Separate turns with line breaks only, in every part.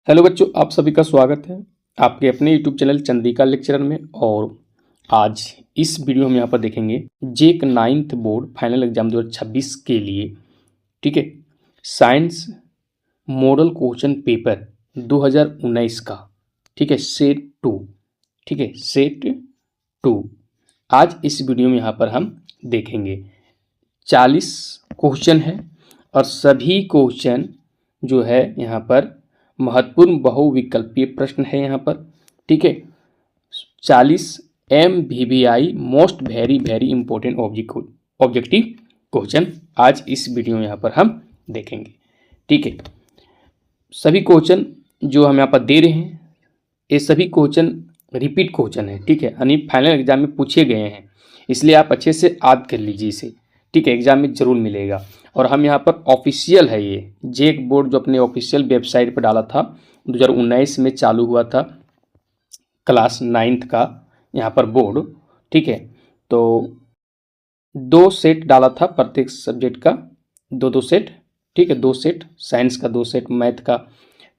Hello बच्चों, आप सभी का स्वागत है आपके अपने यूट्यूब चैनल चंद्रिका लेक्चरर में। और आज इस वीडियो में यहाँ पर देखेंगे जेक 9th बोर्ड फाइनल एग्जाम 2026 के लिए, ठीक है, साइंस मॉडल क्वेश्चन पेपर 2019 का, ठीक है, सेट 2, ठीक है, सेट 2। आज इस वीडियो में यहाँ पर हम देखेंगे 40 क्वेश्चन है और सभी क्वेश्चन जो है यहाँ पर महत्वपूर्ण बहुविकल्पीय प्रश्न है यहाँ पर, ठीक है। 40 MVVI most very very important objective question आज इस वीडियो में यहाँ पर हम देखेंगे, ठीक है। सभी क्वेश्चन जो हम यहाँ पर दे रहे हैं ये सभी क्वेश्चन रिपीट क्वेश्चन है, ठीक है, यानी फाइनल एग्जाम में पूछे गए हैं, इसलिए आप अच्छे से याद कर लीजिए इसे, ठीक है, एग्जाम में ज़रूर मिलेगा। और हम यहाँ पर ऑफिशियल है, ये जेक बोर्ड जो अपने ऑफिशियल वेबसाइट पर डाला था 2019 में चालू हुआ था क्लास 9th का यहाँ पर बोर्ड, ठीक है। तो 2 सेट डाला था प्रत्येक सब्जेक्ट का, दो सेट, ठीक है, 2 सेट साइंस का, 2 सेट मैथ का,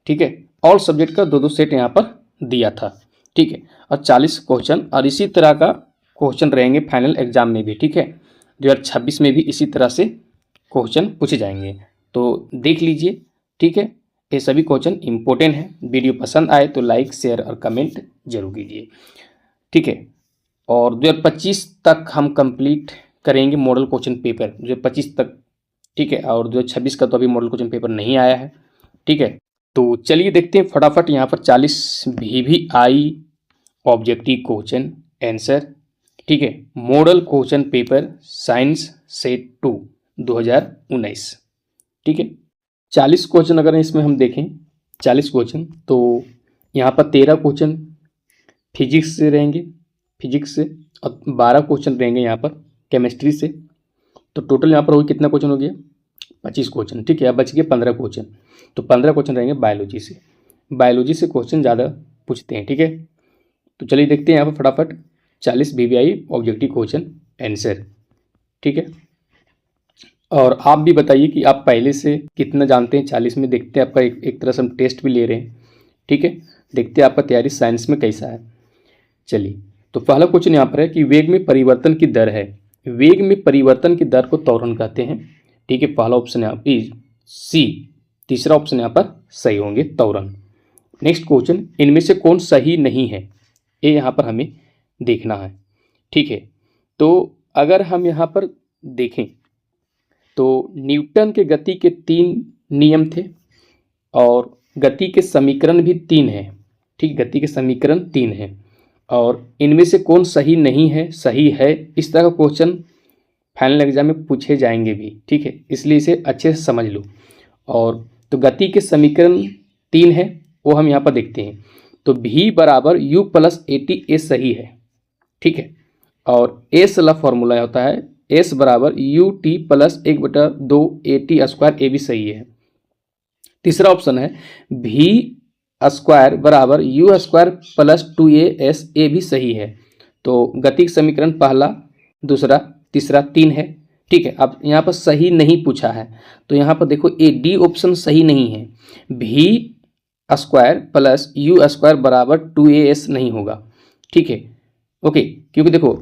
ठीक है, ऑल सब्जेक्ट का 2 सेट यहाँ पर दिया था, ठीक है। और 40 क्वेश्चन और इसी तरह का क्वेश्चन रहेंगे फाइनल एग्जाम में भी, ठीक है। 2026 में भी इसी तरह से क्वेश्चन पूछे जाएंगे, तो देख लीजिए, ठीक है। ये सभी क्वेश्चन इंपॉर्टेंट है। वीडियो पसंद आए तो लाइक शेयर और कमेंट जरूर कीजिए, ठीक है। और 2025 तक हम कंप्लीट करेंगे मॉडल क्वेश्चन पेपर 2025 तक, ठीक है। और 2026 का तो अभी मॉडल क्वेश्चन पेपर नहीं आया है, ठीक है। तो चलिए देखते हैं फटाफट यहाँ पर 40 VVI ऑब्जेक्टिव क्वेश्चन आंसर, ठीक है, model question paper science set 2 2019, ठीक है। 40 क्वेश्चन अगर इसमें हम देखें 40 क्वेश्चन, तो यहाँ पर 13 क्वेश्चन फिजिक्स से रहेंगे, फिजिक्स से, और 12 क्वेश्चन रहेंगे यहाँ पर केमिस्ट्री से। तो टोटल यहाँ पर हो कितना क्वेश्चन हो गया 25 क्वेश्चन, ठीक है। अब बच गए 15 क्वेश्चन, तो 15 क्वेश्चन रहेंगे बायोलॉजी से। बायोलॉजी से क्वेश्चन ज़्यादा पूछते हैं, ठीक है। तो चलिए देखते हैं यहाँ पर फटाफट 40 VVI ऑब्जेक्टिव क्वेश्चन आंसर, ठीक है। और आप भी बताइए कि आप पहले से कितना जानते हैं 40 में। देखते हैं आपका एक तरह से हम टेस्ट भी ले रहे हैं, ठीक है। देखते हैं आपका तैयारी साइंस में कैसा है। चलिए, तो पहला क्वेश्चन यहाँ पर है कि वेग में परिवर्तन की दर है। वेग में परिवर्तन की दर को त्वरण कहते हैं, ठीक है। पहला ऑप्शन यहाँ पर सी, तीसरा ऑप्शन यहाँ पर सही होंगे त्वरण। नेक्स्ट क्वेश्चन, इनमें से कौन सही नहीं है, ये यहाँ पर हमें देखना है, ठीक है। तो अगर हम यहाँ पर देखें तो न्यूटन के गति के 3 नियम थे और गति के समीकरण भी 3 हैं, ठीक, गति के समीकरण 3 हैं, और इनमें से कौन सही नहीं है, सही है, इस तरह का क्वेश्चन फाइनल एग्जाम में पूछे जाएंगे भी, ठीक है, इसलिए इसे अच्छे से समझ लो। और तो गति के समीकरण 3 है, वो हम यहाँ पर देखते हैं। तो V बराबर U प्लस AT, ये सही है, ठीक है। और एस वाला फॉर्मूला होता है S बराबर UT प्लस 1/2 AT स्क्वायर, ये भी सही है। तीसरा ऑप्शन है V स्क्वायर बराबर U स्क्वायर प्लस 2AS, ये भी सही है। तो गति समीकरण पहला, दूसरा, तीसरा, 3 है, ठीक है। अब यहाँ पर सही नहीं पूछा है, तो यहाँ पर देखो ए डी ऑप्शन सही नहीं है। V square plus U square बराबर 2AS नहीं होगा, ठीक है, ओके। क्योंकि देखो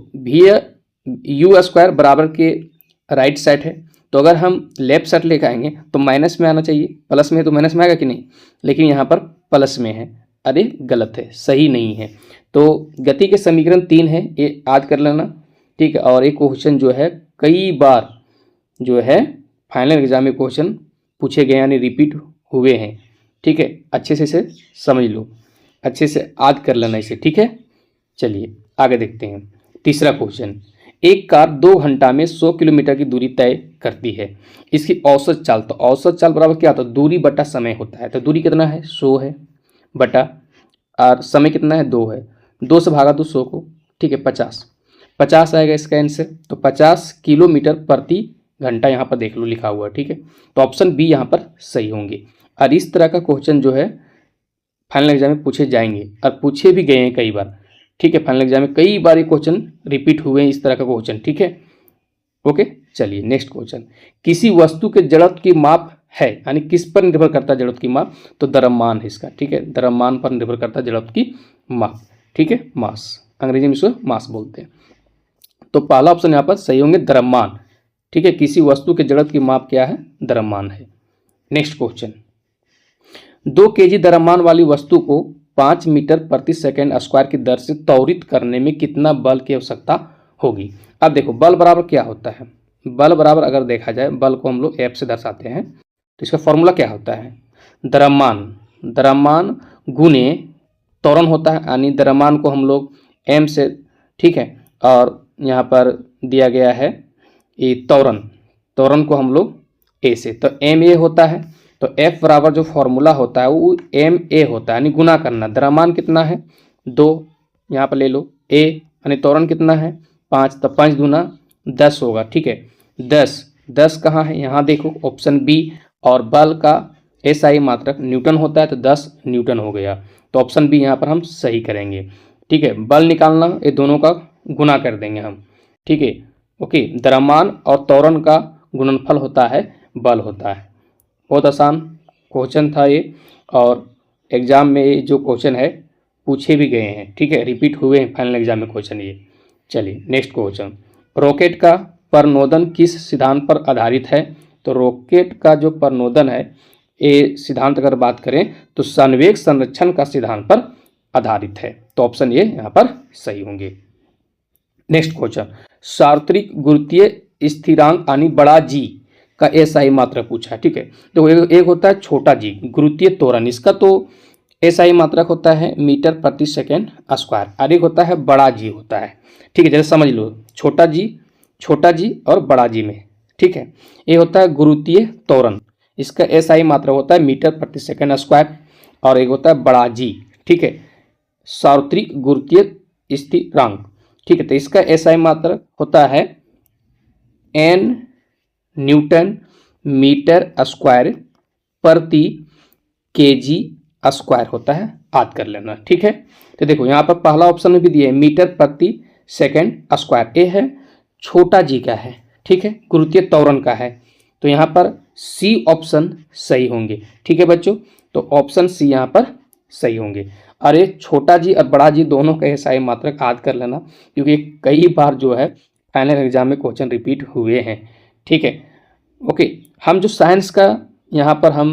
U स्क्वायर बराबर के राइट साइड है, तो अगर हम लेफ्ट साइड लेकर आएंगे तो माइनस में आना चाहिए, प्लस में है तो माइनस में आएगा कि नहीं, लेकिन यहाँ पर प्लस में है, अरे गलत है, सही नहीं है। तो गति के समीकरण 3 है, ये याद कर लेना, ठीक है। और एक क्वेश्चन जो है कई बार जो है फाइनल एग्जाम में क्वेश्चन पूछे गए, यानी रिपीट हुए हैं, ठीक है। अच्छे से इसे समझ लो, अच्छे से याद कर लेना इसे, ठीक है। चलिए आगे देखते हैं। तीसरा क्वेश्चन, एक कार 2 घंटा में 100 किलोमीटर की दूरी तय करती है, इसकी औसत चाल, तो औसत चाल बराबर क्या होता है, दूरी बटा समय होता है। तो दूरी कितना है 100 है, बटा और समय कितना है 2 है, 2 से भागा दो 100 को, ठीक है, 50 आएगा इसका आंसर। तो 50 किलोमीटर प्रति घंटा यहाँ पर देख लो लिखा हुआ है, ठीक है। तो ऑप्शन बी यहाँ पर सही होंगे। और इस तरह का क्वेश्चन जो है फाइनल एग्जाम में पूछे जाएंगे और पूछे भी गए हैं कई बार, ठीक है। फाइनल एग्जाम में कई बार ये क्वेश्चन रिपीट हुए हैं इस तरह का क्वेश्चन, ठीक है, ओके। चलिए नेक्स्ट क्वेश्चन, किसी वस्तु के जड़त्व की माप है, यानी किस पर निर्भर करता है जड़त्व की माप, तो द्रव्यमान है इसका, ठीक है, द्रव्यमान पर निर्भर करता है जड़त्व की माप, ठीक है, मास, अंग्रेजी में इसको मास बोलते हैं। तो पहला ऑप्शन यहाँ पर सही होंगे द्रव्यमान, ठीक है, किसी वस्तु के जड़त्व की माप क्या है, द्रव्यमान है। नेक्स्ट क्वेश्चन, 2 kg द्रव्यमान वाली वस्तु को 5 मीटर प्रति सेकंड स्क्वायर की दर से त्वरित करने में कितना बल की आवश्यकता होगी। अब देखो बल बराबर क्या होता है, बल बराबर अगर देखा जाए, बल को हम लोग F से दर्शाते हैं, तो इसका फॉर्मूला क्या होता है, द्रव्यमान गुने त्वरण होता है, यानी द्रव्यमान को हम लोग m से, ठीक है, और यहाँ पर दिया गया है ये त्वरण को हम लोग a से, तो ma होता है, तो F बराबर जो फॉर्मूला होता है वो ma होता है, यानी गुना करना, द्रव्यमान कितना है 2, यहाँ पर ले लो a, यानी त्वरण कितना है 5, तो 5 दूना 10 होगा, ठीक है, 10 कहाँ है, यहाँ देखो ऑप्शन बी, और बल का SI मात्रक न्यूटन होता है, तो 10 न्यूटन हो गया, तो ऑप्शन बी यहाँ पर हम सही करेंगे, ठीक है। बल निकालना, ये दोनों का गुना कर देंगे हम, ठीक है, ओके, द्रव्यमान और त्वरण का गुणनफल होता है बल होता है। बहुत आसान क्वेश्चन था ये, और एग्जाम में ये जो क्वेश्चन है पूछे भी गए हैं, ठीक है, रिपीट हुए हैं फाइनल एग्जाम में क्वेश्चन ये। चलिए नेक्स्ट क्वेश्चन, रॉकेट का प्रणोदन किस सिद्धांत पर आधारित है, तो रॉकेट का जो प्रणोदन है ये सिद्धांत अगर बात करें तो संवेग संरक्षण का सिद्धांत पर आधारित है, तो ऑप्शन ये यहाँ पर सही होंगे। नेक्स्ट क्वेश्चन, सार्वत्रिक गुरुत्वीय स्थिरांक यानी बड़ा जी का SI मात्रक पूछा है, ठीक है, तो एक होता है छोटा जी गुरुत्वीय त्वरण, इसका तो SI मात्रक होता है मीटर प्रति सेकेंड स्क्वायर, और एक होता है बड़ा जी होता है, ठीक है, जैसे समझ लो छोटा जी और बड़ा जी में, ठीक है, ये होता है गुरुत्वीय त्वरण, इसका SI मात्रक होता है मीटर प्रति सेकेंड स्क्वायर, और एक होता है बड़ा जी, ठीक है, सार्वत्रिक गुरुत्वीय स्थिरांक, ठीक है, तो इसका SI मात्रक होता है N न्यूटन मीटर स्क्वायर प्रति kg स्क्वायर होता है, याद कर लेना, ठीक है। तो देखो यहाँ पर पहला ऑप्शन में भी दिया है मीटर प्रति सेकेंड स्क्वायर, ये है छोटा जी का है, ठीक है, गुरुत्वीय त्वरण का है, तो यहाँ पर C ऑप्शन सही होंगे, ठीक है बच्चों, तो ऑप्शन C यहाँ पर सही होंगे। अरे छोटा जी और बड़ा जी दोनों का SI मात्रक याद कर लेना, क्योंकि कई बार जो है फाइनल एग्जाम में क्वेश्चन रिपीट हुए हैं, ठीक है, ओके। हम जो साइंस का यहाँ पर हम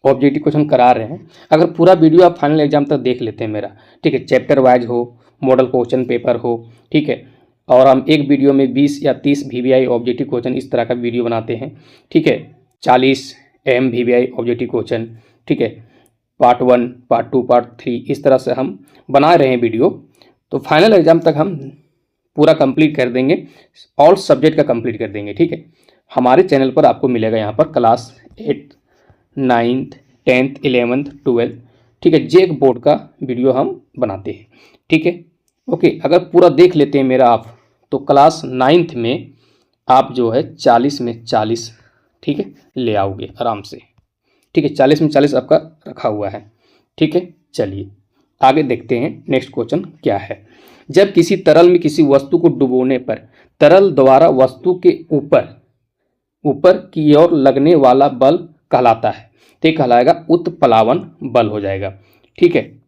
ऑब्जेक्टिव क्वेश्चन करा रहे हैं, अगर पूरा वीडियो आप फाइनल एग्जाम तक देख लेते हैं मेरा, ठीक है, चैप्टर वाइज हो, मॉडल क्वेश्चन पेपर हो, ठीक है, और हम एक वीडियो में 20 या 30 VBI ऑब्जेक्टिव क्वेश्चन इस तरह का वीडियो बनाते हैं, ठीक है, 40 AM VBI ऑब्जेक्टिव क्वेश्चन, ठीक है, पार्ट 1 पार्ट 2 पार्ट 3 इस तरह से हम बना रहे हैं वीडियो, तो फाइनल एग्जाम तक हम पूरा कंप्लीट कर देंगे, ऑल सब्जेक्ट का कंप्लीट कर देंगे, ठीक है। हमारे चैनल पर आपको मिलेगा यहाँ पर class 8, 9th, 10th, 11th, 12th, ठीक है, जेक बोर्ड का वीडियो हम बनाते हैं, ठीक है, ओके। अगर पूरा देख लेते हैं मेरा आप, तो क्लास 9th में आप जो है 40 में 40, ठीक है, ले आओगे आराम से, ठीक है, 40 में 40 आपका रखा हुआ है, ठीक है। चलिए आगे देखते हैं नेक्स्ट क्वेश्चन क्या है। जब किसी तरल में किसी वस्तु को डुबोने पर तरल द्वारा वस्तु के ऊपर की ओर लगने वाला बल कहलाता है, तो ये कहलाएगा उत्प्लावन बल हो जाएगा, ठीक है,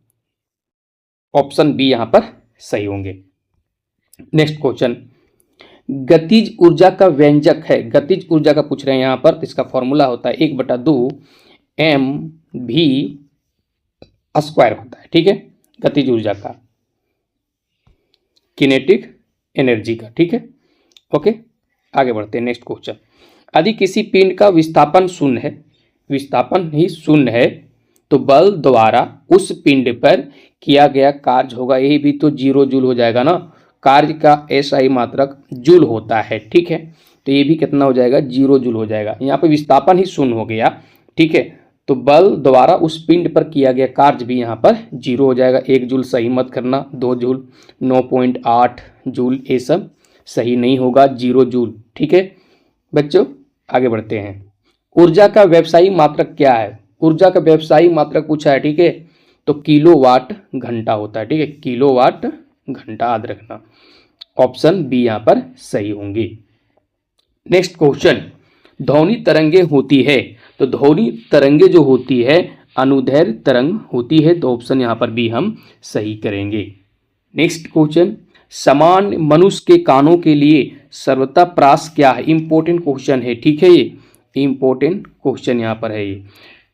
ऑप्शन बी यहाँ पर सही होंगे। नेक्स्ट क्वेश्चन, गतिज ऊर्जा का व्यंजक है, गतिज ऊर्जा का पूछ रहे हैं यहाँ पर, तो इसका फॉर्मूला होता है 1/2 mv स्क्वायर होता है, ठीक है, गतिज ऊर्जा का, किनेटिक एनर्जी का, ठीक है, ओके। आगे बढ़ते हैं नेक्स्ट क्वेश्चन, यदि किसी पिंड का विस्थापन ही शून्य है तो बल द्वारा उस पिंड पर किया गया कार्य होगा, यही भी तो 0 जूल हो जाएगा ना, कार्य का SI मात्रक जूल होता है, ठीक है, तो ये भी कितना हो जाएगा 0 जूल हो जाएगा, यहाँ पे विस्थापन ही शून्य हो गया, ठीक है, तो बल द्वारा उस पिंड पर किया गया कार्य भी यहाँ पर 0 हो जाएगा, 1 जूल सही मत करना, 2 जूल, 9.8 जूल, ये सब सही नहीं होगा, 0 जूल, ठीक है बच्चों। आगे बढ़ते हैं, ऊर्जा का व्यवसायिक मात्रक क्या है, ऊर्जा का व्यवसायिक मात्रक पूछा है, ठीक है, तो किलोवाट घंटा होता है, ठीक है, किलोवाट घंटा याद रखना, ऑप्शन बी यहाँ पर सही होंगे। नेक्स्ट क्वेश्चन, ध्वनि तरंगे होती है तो ध्वनि तरंगे जो होती है अनुदैर्घ्य तरंग होती है, तो ऑप्शन यहाँ पर बी हम सही करेंगे। नेक्स्ट क्वेश्चन, समान मनुष्य के कानों के लिए सर्वता प्रास क्या है? इंपॉर्टेंट क्वेश्चन है, ठीक है, ये इंपॉर्टेंट क्वेश्चन यहाँ पर है ये,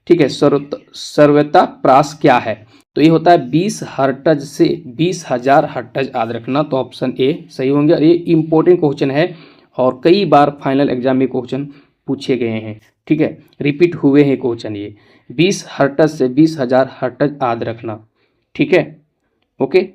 ठीक है। सर्वता प्रास क्या है? तो ये होता है 20 हर्ट्ज से 20,000 हर्ट्ज, याद रखना, तो ऑप्शन ए सही होंगे। और ये इंपॉर्टेंट क्वेश्चन है और कई बार फाइनल एग्जाम में क्वेश्चन पूछे गए हैं, ठीक है, रिपीट हुए हैं क्वेश्चन ये। 20 हर्ट्ज से 20,000 हर्ट्ज याद रखना, ठीक है, ओके।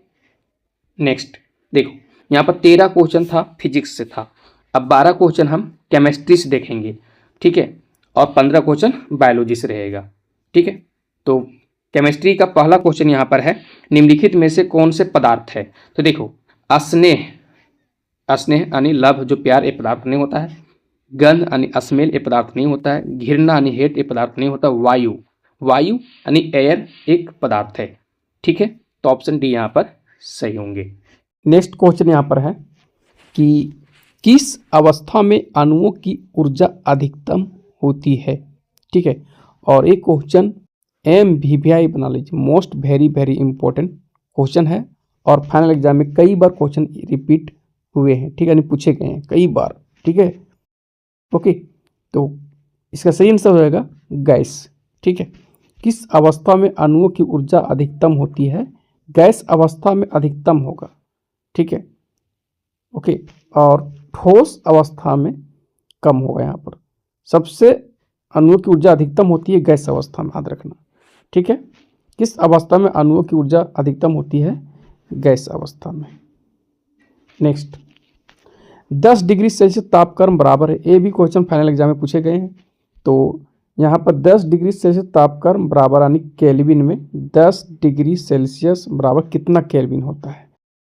नेक्स्ट देखो, यहाँ पर 13 क्वेश्चन था फिजिक्स से था, अब 12 क्वेश्चन हम केमिस्ट्री से देखेंगे, ठीक है, और 15 क्वेश्चन बायोलॉजी से रहेगा, ठीक है। तो केमिस्ट्री का पहला क्वेश्चन यहाँ पर है, निम्नलिखित में से कौन से पदार्थ है? तो देखो, स्नेह, स्नेह यानी लव जो प्यार, ये पदार्थ नहीं होता है। गंध यानी स्मेल, ये पदार्थ नहीं होता है। घृणा यानी हेट, ये पदार्थ नहीं होता। वायु, वायु यानी एयर, एक पदार्थ है, ठीक है। तो ऑप्शन डी यहाँ पर सही होंगे। नेक्स्ट क्वेश्चन यहाँ पर है कि किस अवस्था में अणुओं की ऊर्जा अधिकतम होती है, ठीक है। और एक क्वेश्चन MVVI बना लीजिए, most very very important question है और फाइनल एग्जाम में कई बार क्वेश्चन रिपीट हुए हैं, ठीक है, यानी पूछे गए हैं कई बार, ठीक है, ओके। तो इसका सही आंसर हो जाएगा गैस, ठीक है। किस अवस्था में अणुओं की ऊर्जा अधिकतम होती है? गैस अवस्था में अधिकतम होगा, ठीक है, ओके। और ठोस अवस्था में कम होगा। यहाँ पर सबसे अणुओं की ऊर्जा अधिकतम होती है गैस अवस्था में, याद रखना, ठीक है। किस अवस्था में अणुओं की ऊर्जा अधिकतम होती है? गैस अवस्था में। नेक्स्ट, 10 डिग्री सेल्सियस तापक्रम बराबर है, ये भी क्वेश्चन फाइनल एग्जाम में पूछे गए हैं। तो यहाँ पर 10 डिग्री सेल्सियस तापक्रम बराबर यानी केल्विन में 10 डिग्री सेल्सियस बराबर कितना केल्विन होता है,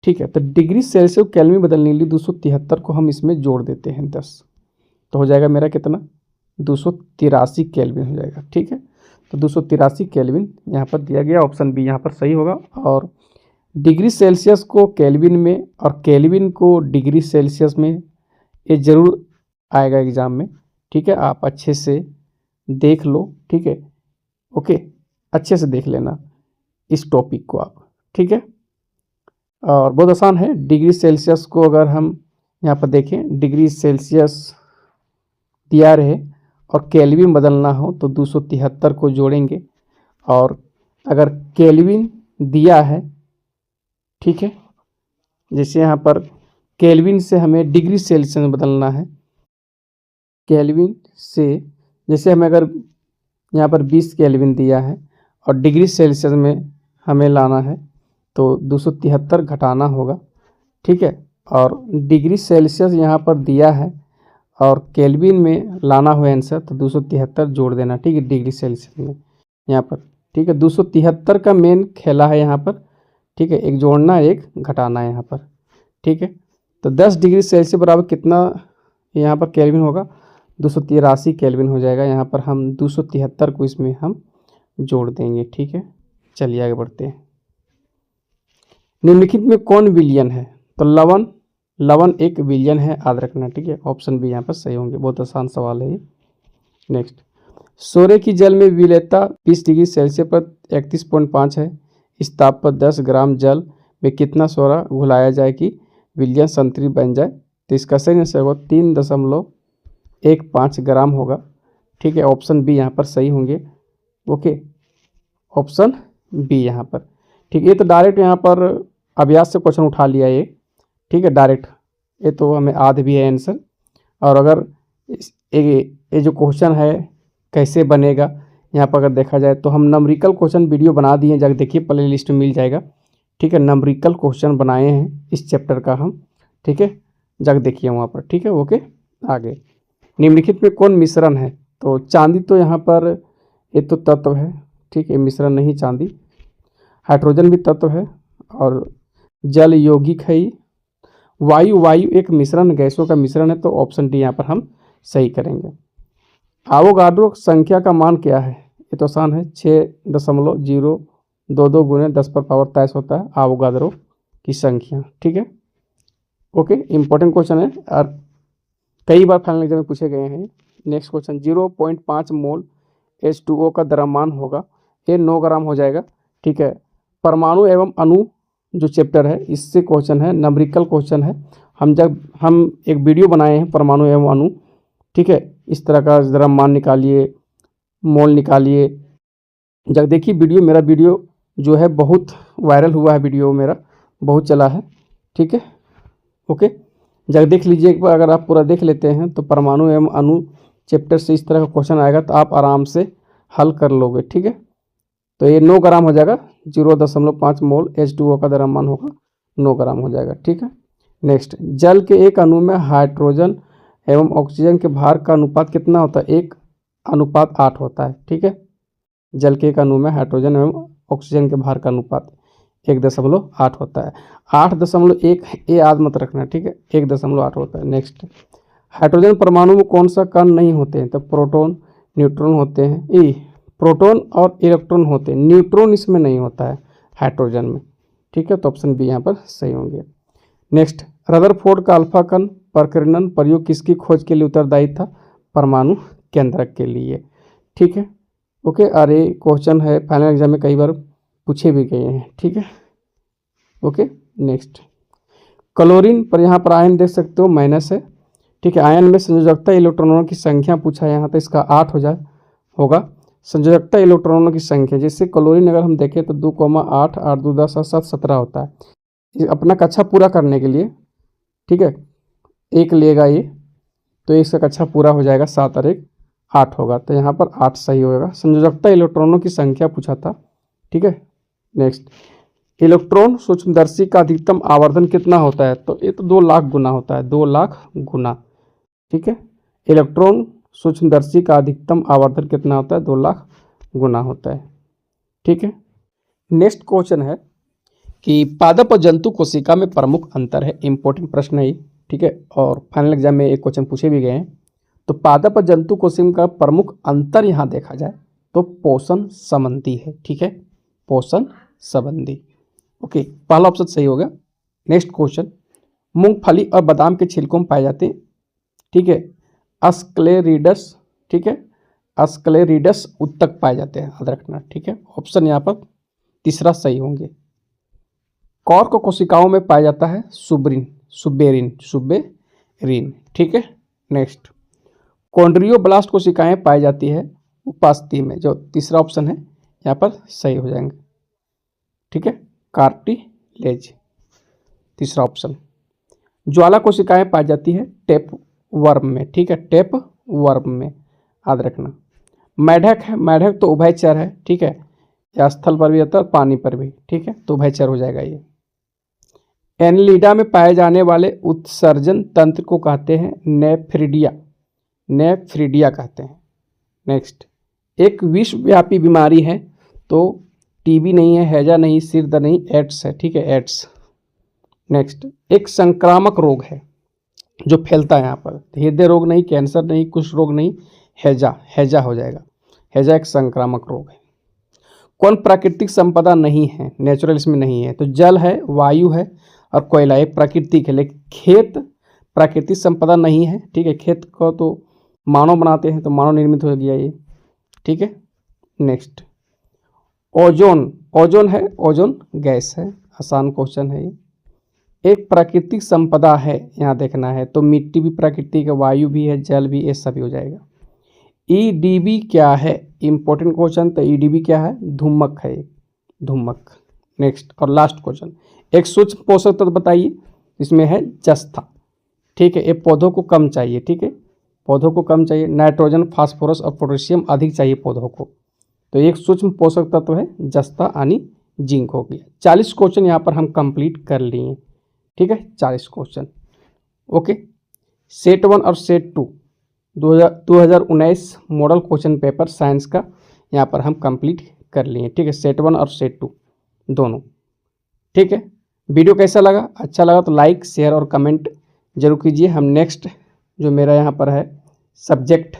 ठीक है। तो डिग्री सेल्सियस केल्विन बदलने के लिए 273 को हम इसमें जोड़ देते हैं 10, तो हो जाएगा मेरा कितना, 283 केल्विन हो जाएगा, ठीक है। तो 283 केल्विन यहाँ पर दिया गया, ऑप्शन बी यहाँ पर सही होगा। और डिग्री सेल्सियस को केल्विन में और केल्विन को डिग्री सेल्सियस में, ये जरूर आएगा एग्जाम में, ठीक है। आप अच्छे से देख लो, ठीक है, ओके, अच्छे से देख लेना इस टॉपिक को आप, ठीक है। और बहुत आसान है, डिग्री सेल्सियस को अगर हम यहाँ पर देखें, डिग्री सेल्सियस दिया रहे और केल्विन बदलना हो तो 273 को जोड़ेंगे, और अगर केल्विन दिया है, ठीक है, जैसे यहाँ पर केल्विन से हमें डिग्री सेल्सियस में बदलना है, केल्विन से जैसे हमें अगर यहाँ पर 20 केल्विन दिया है और डिग्री सेल्सियस में हमें लाना है तो 273 घटाना होगा, ठीक है। और डिग्री सेल्सियस यहाँ पर दिया है और केल्विन में लाना हो आंसर तो 273 जोड़ देना, ठीक है, डिग्री सेल्सियस में यहाँ पर, ठीक है। 273 का मेन खेला है यहाँ पर, ठीक है, एक जोड़ना एक घटाना है यहाँ पर, ठीक है। तो 10 डिग्री सेल्सियस बराबर कितना यहाँ पर केल्विन होगा, 283 केल्विन हो जाएगा। यहाँ पर हम 273 को इसमें हम जोड़ देंगे, ठीक है। चलिए आगे बढ़ते हैं। निम्नलिखित में कौन विलयन है? तो लवण, लवण एक विलयन है, याद रखना, ठीक है, ऑप्शन बी यहाँ पर सही होंगे, बहुत आसान सवाल है ये। नेक्स्ट, सोरे की जल में विलेयता 20 डिग्री सेल्सियस पर 31.5 है, इस ताप पर 10 ग्राम जल में कितना सोरा घुलाया जाए कि विलयन संतृप्त बन जाए? तो इसका सही आंसर होगा 3.15 ग्राम होगा, ठीक है, ऑप्शन बी यहाँ पर सही होंगे, ओके, ऑप्शन बी यहाँ पर, ठीक। ये तो डायरेक्ट यहाँ पर अभ्यास से क्वेश्चन उठा लिया ये, ठीक है, डायरेक्ट, ये तो हमें याद भी है आंसर। और अगर ये जो क्वेश्चन है कैसे बनेगा, यहाँ पर अगर देखा जाए तो हम नंबरिकल क्वेश्चन वीडियो बना दिए, जाकर देखिए, प्ले लिस्ट में मिल जाएगा, ठीक है। नंबरिकल क्वेश्चन बनाए हैं इस चैप्टर का हम, ठीक है, जाकर देखिए वहाँ पर, ठीक है, ओके। आगे, निम्नलिखित में कौन मिश्रण है? तो चांदी तो यहाँ पर ये तो तत्व है, ठीक है, मिश्रण नहीं चांदी। हाइड्रोजन भी तत्व है और जल यौगिक है। वायु, वायु एक मिश्रण, गैसों का मिश्रण है, तो ऑप्शन डी यहाँ पर हम सही करेंगे। आवोगाड्रो संख्या का मान क्या है? ये तो आसान है, 6.022 गुने 10 पर पावर 23 होता है आवोगाड्रो की संख्या, ठीक है, ओके। इंपॉर्टेंट क्वेश्चन है और कई बार फाइनल एग्जाम में पूछे गए हैं। नेक्स्ट क्वेश्चन, 0.5 मोल H2O का द्रव्यमान होगा, ये 9 ग्राम हो जाएगा। ठीक है, परमाणु एवं अणु जो चैप्टर है इससे क्वेश्चन है, न्यूमेरिकल क्वेश्चन है। हम एक वीडियो बनाए हैं परमाणु एवं अणु, ठीक है, इस तरह का द्रव्यमान निकालिए, मोल निकालिए। जब देखिए वीडियो, मेरा वीडियो जो है बहुत वायरल हुआ है, वीडियो मेरा बहुत चला है। ठीक है, ओके, जब देख लीजिए एक बार, अगर आप पूरा देख लेते हैं तो परमाणु एवं अणु चैप्टर से इस तरह का क्वेश्चन आएगा तो आप आराम से हल कर लोगे। ठीक है, तो ये 9 ग्राम हो जाएगा, 0.5 मोल H2O का द्रव्यमान होगा, 9 ग्राम हो जाएगा। ठीक है, नेक्स्ट, जल के एक अणु में हाइड्रोजन एवं ऑक्सीजन के भार का अनुपात कितना होता है? 1:8 होता है। ठीक है, जल के एक अणु में हाइड्रोजन एवं ऑक्सीजन के भार का अनुपात 1.8 होता है। 8.1 ये याद मत रखना। ठीक है, 1.8 होता है। नेक्स्ट, हाइड्रोजन परमाणु में कौन सा कण नहीं होते हैं? तो प्रोटॉन, न्यूट्रॉन होते हैं। प्रोटॉन और इलेक्ट्रॉन होते हैं, न्यूट्रॉन इसमें नहीं होता है हाइड्रोजन में। ठीक है, तो ऑप्शन बी यहाँ पर सही होंगे। नेक्स्ट, रदरफोर्ड का अल्फा कण प्रकीर्णन प्रयोग किसकी खोज के लिए उत्तरदायी था? परमाणु केंद्रक के लिए। ठीक है, ओके, और ये क्वेश्चन है फाइनल एग्जाम में कई बार पूछे भी गए हैं। ठीक है, ओके, नेक्स्ट, क्लोरीन पर यहाँ पर आयन देख सकते हो माइनस है। ठीक है, आयन में संयोजकता इलेक्ट्रॉनों की संख्या पूछा है यहाँ, तो इसका 8 होगा संयोजकता इलेक्ट्रॉनों की संख्या। जैसे क्लोरीन अगर हम देखें तो 2,8, 8 2 10 7 17 होता है। अपना कक्षा पूरा करने के लिए, ठीक है, 1 लेगा ये, तो इसका कक्षा पूरा हो जाएगा, 7 और 1 8 होगा, तो यहाँ पर 8 सही होगा। संयोजकता इलेक्ट्रॉनों की संख्या पूछा था। ठीक है, नेक्स्ट, इलेक्ट्रॉन सूक्ष्मदर्शी का अधिकतम आवर्धन कितना होता है? तो ये तो 2 लाख गुना होता है, 2 लाख गुना। ठीक है, इलेक्ट्रॉन सूक्ष्मदर्शी का अधिकतम आवर्धन कितना होता है? 2 लाख गुना होता है। ठीक है, नेक्स्ट क्वेश्चन है कि पादप और जंतु कोशिका में प्रमुख अंतर है। इंपॉर्टेंट प्रश्न है ये। ठीक है, और फाइनल एग्जाम में एक क्वेश्चन पूछे भी गए हैं। तो पादप और जंतु कोशिका का प्रमुख अंतर यहाँ देखा जाए तो पोषण संबंधी है। ठीक है, पोषण संबंधी। ओके, पहला ऑप्शन सही होगा। नेक्स्ट क्वेश्चन, मूंगफली और बादाम के छिलकों में पाए जाते हैं। ठीक है, अस्क्लेरिडस। ठीक है, अस्क्लेरिडस उत्तक पाए जाते हैं, याद रखना। ठीक है, ऑप्शन यहाँ पर तीसरा सही होंगे। कॉर्क कोशिकाओं में पाया जाता है सुबेरिन। ठीक है, नेक्स्ट, कॉन्ड्रियोब्लास्ट कोशिकाएं पाई जाती है उपास्थि में, जो तीसरा ऑप्शन है यहाँ पर सही हो जाएंगे। ठीक है, कार्टिलेज, तीसरा ऑप्शन। ज्वाला कोशिकाएं पाई जाती है टेप वर्म में। ठीक है, टेप वर्म में, याद रखना। मेढक है, मेढक तो उभयचर है। ठीक है, या स्थल पर भी रहता है, पानी पर भी। ठीक है, तो उभयचर हो जाएगा ये। एनलिडा में पाए जाने वाले उत्सर्जन तंत्र को कहते हैं नेफ्रिडिया कहते हैं। नेक्स्ट, एक विश्वव्यापी बीमारी है, तो टीबी नहीं है, हैजा नहीं, सिर दर्द नहीं, एड्स है। ठीक है, एड्स। नेक्स्ट, एक संक्रामक रोग है जो फैलता है यहाँ पर, हृदय रोग नहीं, कैंसर नहीं, कुष्ठ रोग नहीं, हैजा हो जाएगा। हैजा एक संक्रामक रोग है। कौन प्राकृतिक संपदा नहीं है? नेचुरल इसमें नहीं है, तो जल है, वायु है और कोयला, एक प्राकृतिक है। लेकिन खेत प्राकृतिक संपदा नहीं है। ठीक है, खेत को तो मानव बनाते हैं, तो मानव निर्मित हो गया ये। ठीक है, नेक्स्ट, ओजोन है, ओजोन गैस है, आसान क्वेश्चन है ये। एक प्राकृतिक संपदा है, यहाँ देखना है, तो मिट्टी भी प्राकृतिक है, वायु भी है, जल भी, ये सभी हो जाएगा। ईडीबी क्या है? इंपॉर्टेंट क्वेश्चन, तो ईडीबी क्या है? धूमक है, धूमक। नेक्स्ट और लास्ट क्वेश्चन, एक सूक्ष्म पोषक तत्व बताइए। इसमें है जस्ता। ठीक है, ये पौधों को कम चाहिए। ठीक है, पौधों को कम चाहिए, नाइट्रोजन, फास्फोरस और पोटेशियम अधिक चाहिए पौधों को, तो एक सूक्ष्म पोषक तत्व है जस्ता यानी जिंक हो गया। 40 क्वेश्चन यहाँ पर हम कंप्लीट कर लिए। ठीक है, 40 क्वेश्चन। ओके, सेट 1 और set 2 2019 model question paper science का यहाँ पर हम कंप्लीट कर लिए। ठीक है, सेट 1 और सेट 2 दोनों। ठीक है, वीडियो कैसा लगा? अच्छा लगा तो लाइक, शेयर और कमेंट जरूर कीजिए। हम नेक्स्ट जो मेरा यहाँ पर है सब्जेक्ट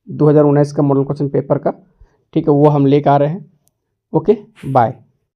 2019 का मॉडल क्वेश्चन पेपर का, ठीक है, वो हम लेकर आ रहे हैं। Okay, bye.